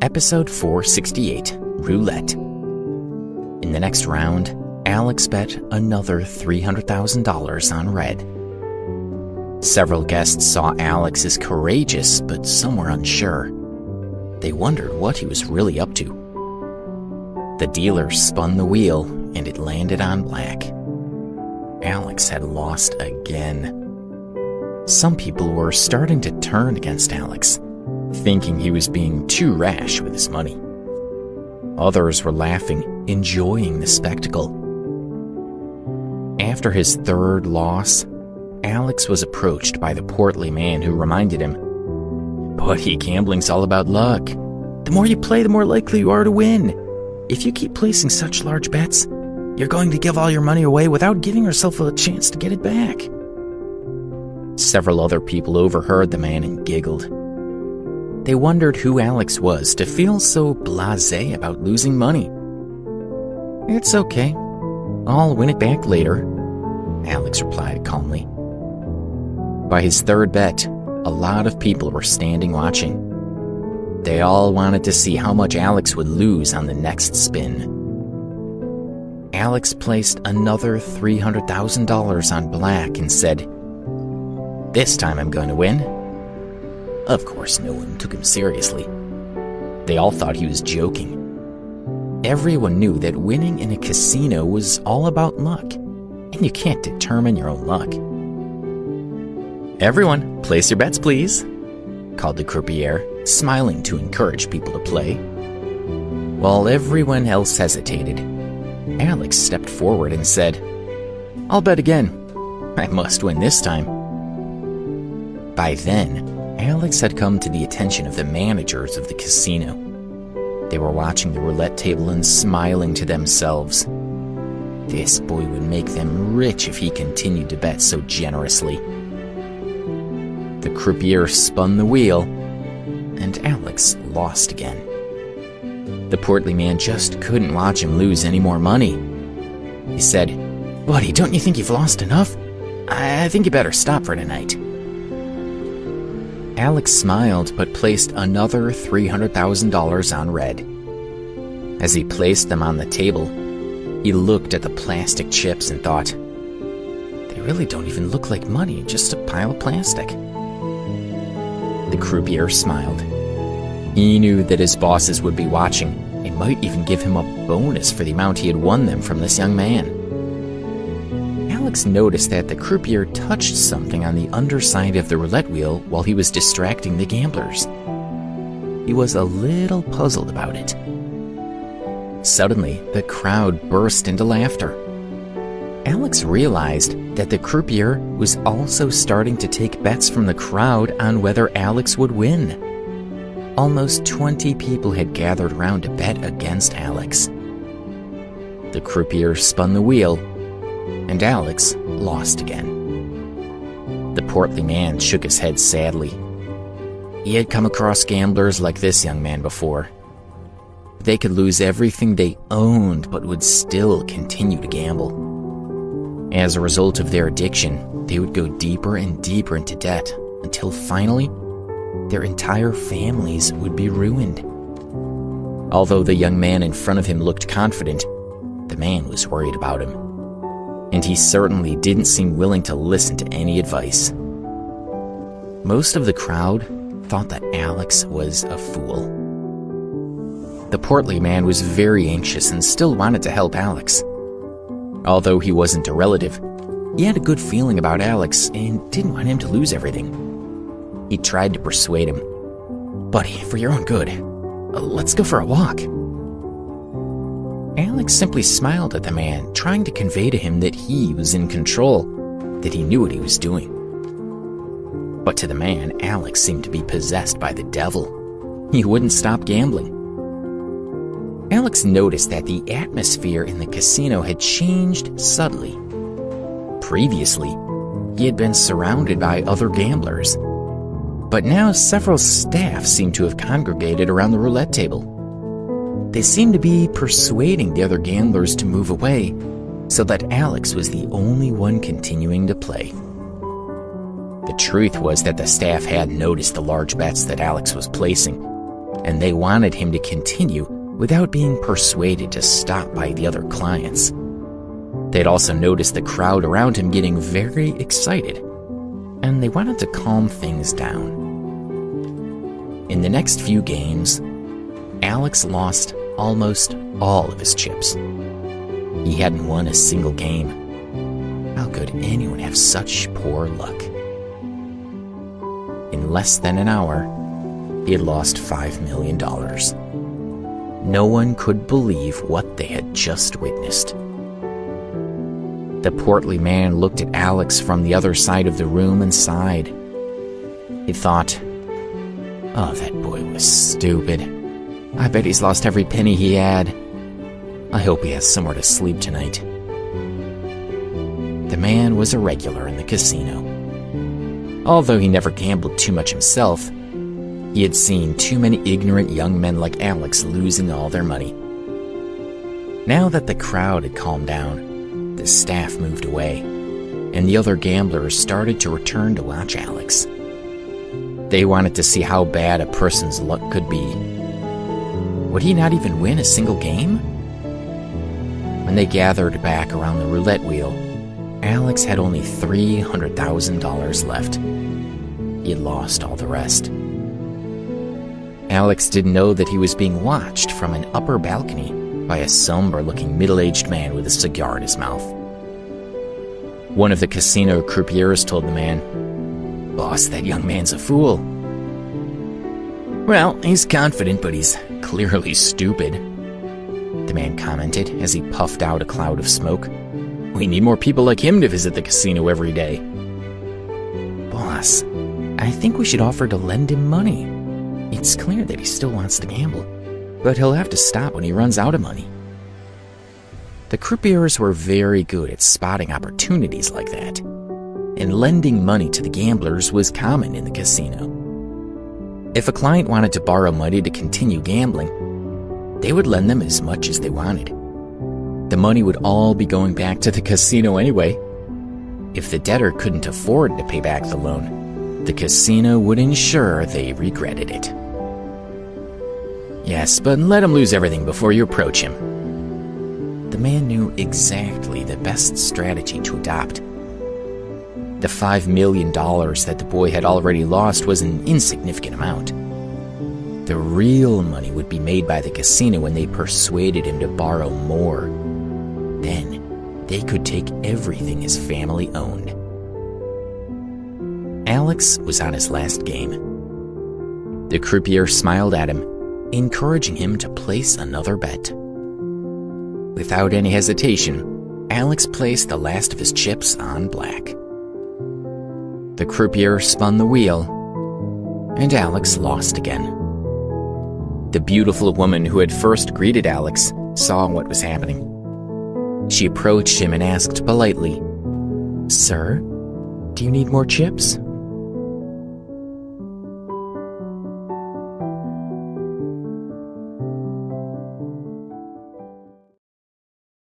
Episode 468, Roulette. In the next round, Alex bet another $300,000 on red. Several guests saw Alex as courageous, but some were unsure. They wondered what he was really up to. The dealer spun the wheel, and it landed on black. Alex had lost again. Some people were starting to turn against Alex, thinking he was being too rash with his money. Others were laughing, enjoying the spectacle. After his third loss, Alex was approached by the portly man who reminded him, "Buddy, gambling's all about luck. The more you play, the more likely you are to win. If you keep placing such large bets, you're going to give all your money away without giving yourself a chance to get it back." Several other people overheard the man and giggled. They wondered who Alex was to feel so blasé about losing money. "It's okay. I'll win it back later," Alex replied calmly. By his third bet, a lot of people were standing watching. They all wanted to see how much Alex would lose on the next spin. Alex placed another $300,000 on black and said, "This time I'm going to win." Of course, no one took him seriously. They all thought he was joking. Everyone knew that winning in a casino was all about luck, and you can't determine your own luck. "Everyone, place your bets, please," called the croupier, smiling to encourage people to play. While everyone else hesitated, Alex stepped forward and said, "I'll bet again. I must win this time." By then, Alex had come to the attention of the managers of the casino. They were watching the roulette table and smiling to themselves. This boy would make them rich if he continued to bet so generously. The croupier spun the wheel, and Alex lost again. The portly man just couldn't watch him lose any more money. He said, "Buddy, don't you think you've lost enough? I think you better stop for tonight." Alex smiled but placed another $300,000 on red. As he placed them on the table, he looked at the plastic chips and thought, "They really don't even look like money, just a pile of plastic." The croupier smiled. He knew that his bosses would be watching and might even give him a bonus for the amount he had won them from this young man. Alex noticed that the croupier touched something on the underside of the roulette wheel while he was distracting the gamblers. He was a little puzzled about it. Suddenly, the crowd burst into laughter. Alex realized that the croupier was also starting to take bets from the crowd on whether Alex would win. Almost 20 people had gathered around to bet against Alex. The croupier spun the wheel, and Alex lost again. The portly man shook his head sadly. He had come across gamblers like this young man before. They could lose everything they owned but would still continue to gamble. As a result of their addiction, they would go deeper and deeper into debt until finally, their entire families would be ruined. Although the young man in front of him looked confident, the man was worried about him. And he certainly didn't seem willing to listen to any advice. Most of the crowd thought that Alex was a fool. The portly man was very anxious and still wanted to help Alex. Although he wasn't a relative, he had a good feeling about Alex and didn't want him to lose everything. He tried to persuade him. "Buddy, for your own good, let's go for a walk." Alex simply smiled at the man, trying to convey to him that he was in control, that he knew what he was doing. But to the man, Alex seemed to be possessed by the devil. He wouldn't stop gambling. Alex noticed that the atmosphere in the casino had changed subtly. Previously, he had been surrounded by other gamblers, but now several staff seemed to have congregated around the roulette table. They seemed to be persuading the other gamblers to move away, so that Alex was the only one continuing to play. The truth was that the staff had noticed the large bets that Alex was placing. and they wanted him to continue without being persuaded to stop by the other clients. They'd also noticed the crowd around him getting very excited, and they wanted to calm things down. In the next few games, Alex lost almost all of his chips. He hadn't won a single game. How could anyone have such poor luck? In less than an hour, he had lost $5 million. No one could believe what they had just witnessed. The portly man looked at Alex from the other side of the room and sighed. He thought, "Oh, that boy was stupid. I bet he's lost every penny he had. I hope he has somewhere to sleep tonight." The man was a regular in the casino. Although he never gambled too much himself, he had seen too many ignorant young men like Alex losing all their money. Now that the crowd had calmed down, the staff moved away, and the other gamblers started to return to watch Alex. They wanted to see how bad a person's luck could be. Would he not even win a single game? When they gathered back around the roulette wheel, Alex had only $300,000 left. He had lost all the rest. Alex didn't know that he was being watched from an upper balcony by a somber-looking middle-aged man with a cigar in his mouth. One of the casino croupiers told the man, "Boss, that young man's a fool." "Well, he's confident, but he's clearly stupid," the man commented as he puffed out a cloud of smoke. "We need more people like him to visit the casino every day." "Boss, I think we should offer to lend him money. It's clear that he still wants to gamble, but he'll have to stop when he runs out of money." The croupiers were very good at spotting opportunities like that, and lending money to the gamblers was common in the casino. If a client wanted to borrow money to continue gambling, they would lend them as much as they wanted. The money would all be going back to the casino anyway. If the debtor couldn't afford to pay back the loan, the casino would ensure they regretted it. "Yes, but let him lose everything before you approach him." The man knew exactly the best strategy to adopt. The $5 million that the boy had already lost was an insignificant amount. The real money would be made by the casino when they persuaded him to borrow more. Then, they could take everything his family owned. Alex was on his last game. The croupier smiled at him, encouraging him to place another bet. Without any hesitation, Alex placed the last of his chips on black. The croupier spun the wheel, and Alex lost again. The beautiful woman who had first greeted Alex saw what was happening. She approached him and asked politely, "Sir, do you need more chips?"